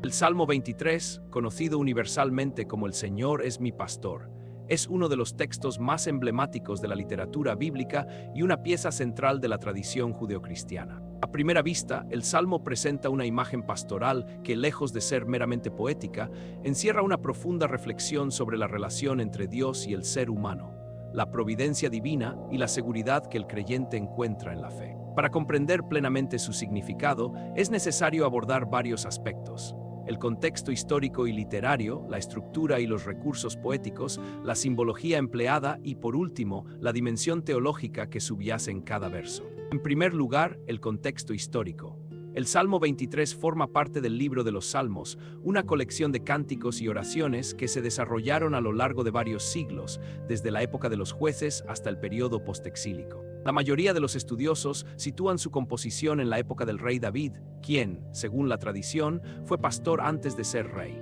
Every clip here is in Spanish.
El Salmo 23, conocido universalmente como El Señor es mi pastor, es uno de los textos más emblemáticos de la literatura bíblica y una pieza central de la tradición judeocristiana. A primera vista, el Salmo presenta una imagen pastoral que, lejos de ser meramente poética, encierra una profunda reflexión sobre la relación entre Dios y el ser humano, la providencia divina y la seguridad que el creyente encuentra en la fe. Para comprender plenamente su significado, es necesario abordar varios aspectos: el contexto histórico y literario, la estructura y los recursos poéticos, la simbología empleada y, por último, la dimensión teológica que subyace en cada verso. En primer lugar, el contexto histórico. El Salmo 23 forma parte del libro de los Salmos, una colección de cánticos y oraciones que se desarrollaron a lo largo de varios siglos, desde la época de los jueces hasta el periodo postexílico. La mayoría de los estudiosos sitúan su composición en la época del rey David, quien, según la tradición, fue pastor antes de ser rey.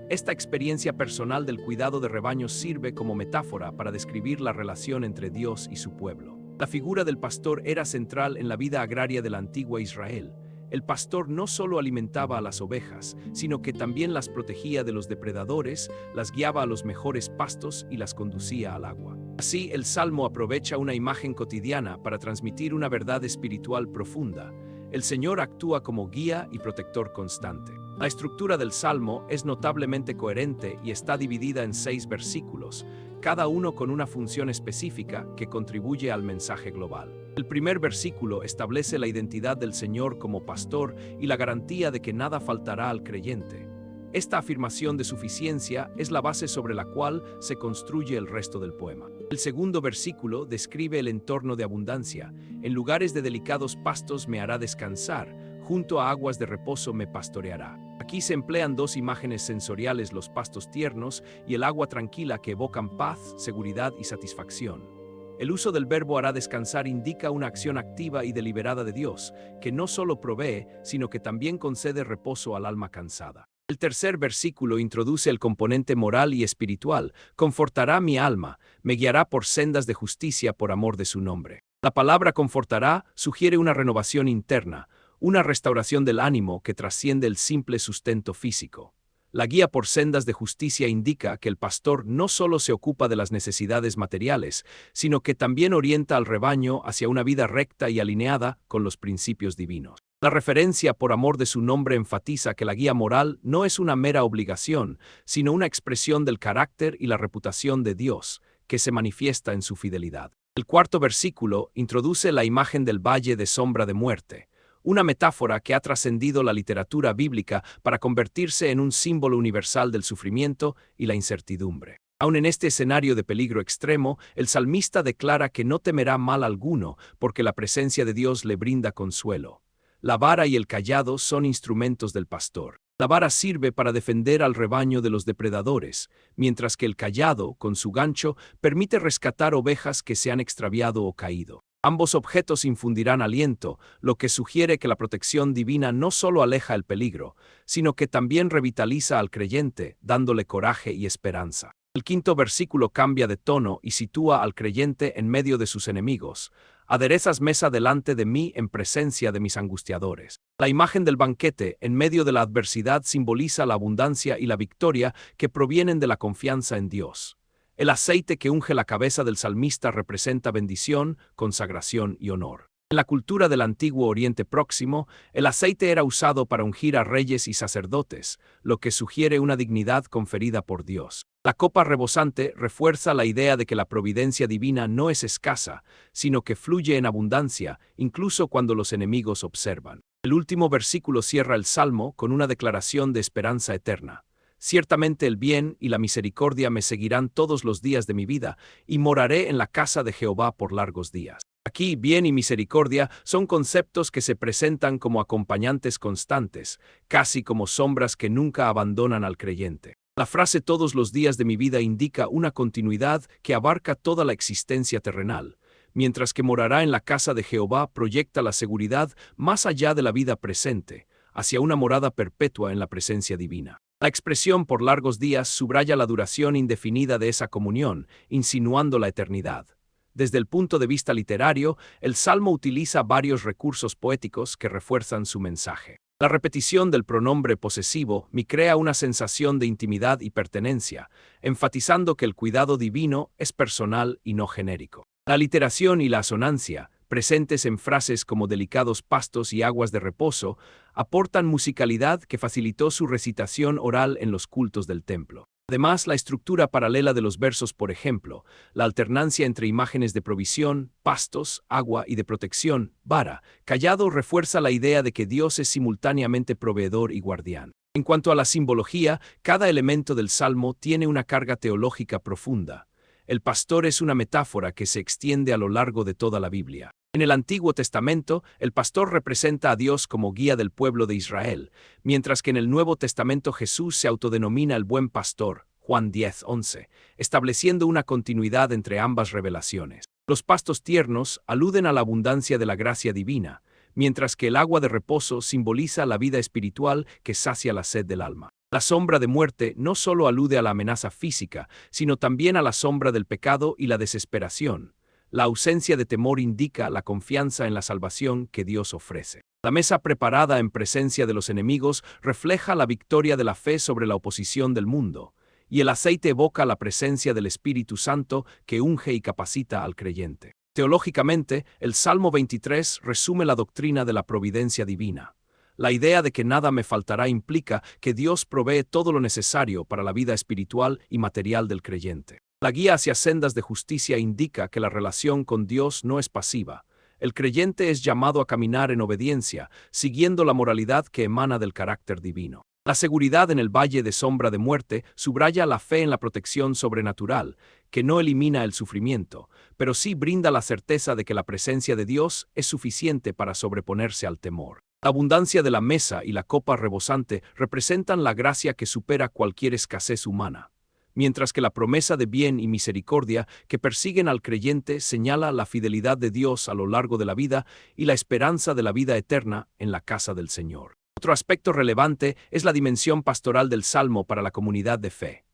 Esta experiencia personal del cuidado de rebaños sirve como metáfora para describir la relación entre Dios y su pueblo. La figura del pastor era central en la vida agraria de la antigua Israel. El pastor no solo alimentaba a las ovejas, sino que también las protegía de los depredadores, las guiaba a los mejores pastos y las conducía al agua. Así, el Salmo aprovecha una imagen cotidiana para transmitir una verdad espiritual profunda. El Señor actúa como guía y protector constante. La estructura del Salmo es notablemente coherente y está dividida en 6 versículos, cada uno con una función específica que contribuye al mensaje global. El primer versículo establece la identidad del Señor como pastor y la garantía de que nada faltará al creyente. Esta afirmación de suficiencia es la base sobre la cual se construye el resto del poema. El segundo versículo describe el entorno de abundancia. En lugares de delicados pastos me hará descansar, junto a aguas de reposo me pastoreará. Aquí se emplean 2 imágenes sensoriales: los pastos tiernos y el agua tranquila, que evocan paz, seguridad y satisfacción. El uso del verbo hará descansar indica una acción activa y deliberada de Dios, que no solo provee, sino que también concede reposo al alma cansada. El tercer versículo introduce el componente moral y espiritual. Confortará mi alma, me guiará por sendas de justicia por amor de su nombre. La palabra confortará sugiere una renovación interna, una restauración del ánimo que trasciende el simple sustento físico. La guía por sendas de justicia indica que el pastor no solo se ocupa de las necesidades materiales, sino que también orienta al rebaño hacia una vida recta y alineada con los principios divinos. La referencia por amor de su nombre enfatiza que la guía moral no es una mera obligación, sino una expresión del carácter y la reputación de Dios, que se manifiesta en su fidelidad. El cuarto versículo introduce la imagen del valle de sombra de muerte, una metáfora que ha trascendido la literatura bíblica para convertirse en un símbolo universal del sufrimiento y la incertidumbre. Aun en este escenario de peligro extremo, el salmista declara que no temerá mal alguno, porque la presencia de Dios le brinda consuelo. La vara y el cayado son instrumentos del pastor. La vara sirve para defender al rebaño de los depredadores, mientras que el cayado, con su gancho, permite rescatar ovejas que se han extraviado o caído. Ambos objetos infundirán aliento, lo que sugiere que la protección divina no solo aleja el peligro, sino que también revitaliza al creyente, dándole coraje y esperanza. El quinto versículo cambia de tono y sitúa al creyente en medio de sus enemigos. Aderezas mesa delante de mí en presencia de mis angustiadores. La imagen del banquete en medio de la adversidad simboliza la abundancia y la victoria que provienen de la confianza en Dios. El aceite que unge la cabeza del salmista representa bendición, consagración y honor. En la cultura del antiguo Oriente Próximo, el aceite era usado para ungir a reyes y sacerdotes, lo que sugiere una dignidad conferida por Dios. La copa rebosante refuerza la idea de que la providencia divina no es escasa, sino que fluye en abundancia, incluso cuando los enemigos observan. El último versículo cierra el Salmo con una declaración de esperanza eterna. Ciertamente el bien y la misericordia me seguirán todos los días de mi vida, y moraré en la casa de Jehová por largos días. Aquí, bien y misericordia son conceptos que se presentan como acompañantes constantes, casi como sombras que nunca abandonan al creyente. La frase todos los días de mi vida indica una continuidad que abarca toda la existencia terrenal, mientras que morará en la casa de Jehová proyecta la seguridad más allá de la vida presente, hacia una morada perpetua en la presencia divina. La expresión por largos días subraya la duración indefinida de esa comunión, insinuando la eternidad. Desde el punto de vista literario, el Salmo utiliza varios recursos poéticos que refuerzan su mensaje. La repetición del pronombre posesivo me crea una sensación de intimidad y pertenencia, enfatizando que el cuidado divino es personal y no genérico. La literación y la asonancia, presentes en frases como delicados pastos y aguas de reposo, aportan musicalidad que facilitó su recitación oral en los cultos del templo. Además, la estructura paralela de los versos, por ejemplo, la alternancia entre imágenes de provisión, pastos, agua y de protección, vara, callado, refuerza la idea de que Dios es simultáneamente proveedor y guardián. En cuanto a la simbología, cada elemento del Salmo tiene una carga teológica profunda. El pastor es una metáfora que se extiende a lo largo de toda la Biblia. En el Antiguo Testamento, el pastor representa a Dios como guía del pueblo de Israel, mientras que en el Nuevo Testamento Jesús se autodenomina el buen pastor, Juan 10:11, estableciendo una continuidad entre ambas revelaciones. Los pastos tiernos aluden a la abundancia de la gracia divina, mientras que el agua de reposo simboliza la vida espiritual que sacia la sed del alma. La sombra de muerte no solo alude a la amenaza física, sino también a la sombra del pecado y la desesperación. La ausencia de temor indica la confianza en la salvación que Dios ofrece. La mesa preparada en presencia de los enemigos refleja la victoria de la fe sobre la oposición del mundo, y el aceite evoca la presencia del Espíritu Santo que unge y capacita al creyente. Teológicamente, el Salmo 23 resume la doctrina de la providencia divina. La idea de que nada me faltará implica que Dios provee todo lo necesario para la vida espiritual y material del creyente. La guía hacia sendas de justicia indica que la relación con Dios no es pasiva. El creyente es llamado a caminar en obediencia, siguiendo la moralidad que emana del carácter divino. La seguridad en el valle de sombra de muerte subraya la fe en la protección sobrenatural, que no elimina el sufrimiento, pero sí brinda la certeza de que la presencia de Dios es suficiente para sobreponerse al temor. La abundancia de la mesa y la copa rebosante representan la gracia que supera cualquier escasez humana, mientras que la promesa de bien y misericordia que persiguen al creyente señala la fidelidad de Dios a lo largo de la vida y la esperanza de la vida eterna en la casa del Señor. Otro aspecto relevante es la dimensión pastoral del Salmo para la comunidad de fe.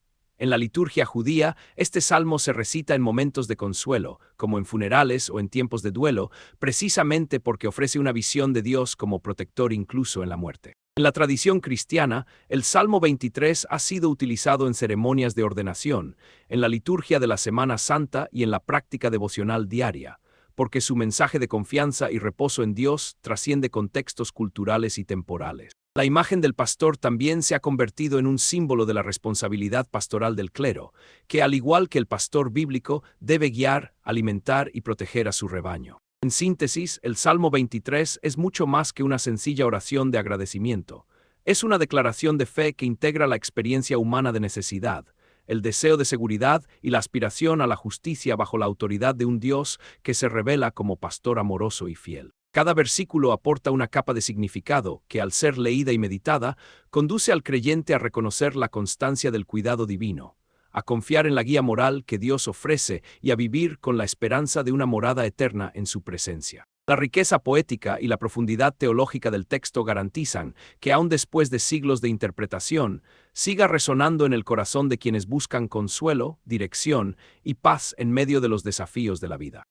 En la liturgia judía, este salmo se recita en momentos de consuelo, como en funerales o en tiempos de duelo, precisamente porque ofrece una visión de Dios como protector incluso en la muerte. En la tradición cristiana, el Salmo 23 ha sido utilizado en ceremonias de ordenación, en la liturgia de la Semana Santa y en la práctica devocional diaria, porque su mensaje de confianza y reposo en Dios trasciende contextos culturales y temporales. La imagen del pastor también se ha convertido en un símbolo de la responsabilidad pastoral del clero, que al igual que el pastor bíblico debe guiar, alimentar y proteger a su rebaño. En síntesis, el Salmo 23 es mucho más que una sencilla oración de agradecimiento. Es una declaración de fe que integra la experiencia humana de necesidad, el deseo de seguridad y la aspiración a la justicia bajo la autoridad de un Dios que se revela como pastor amoroso y fiel. Cada versículo aporta una capa de significado que, al ser leída y meditada, conduce al creyente a reconocer la constancia del cuidado divino, a confiar en la guía moral que Dios ofrece y a vivir con la esperanza de una morada eterna en su presencia. La riqueza poética y la profundidad teológica del texto garantizan que, aun después de siglos de interpretación, siga resonando en el corazón de quienes buscan consuelo, dirección y paz en medio de los desafíos de la vida.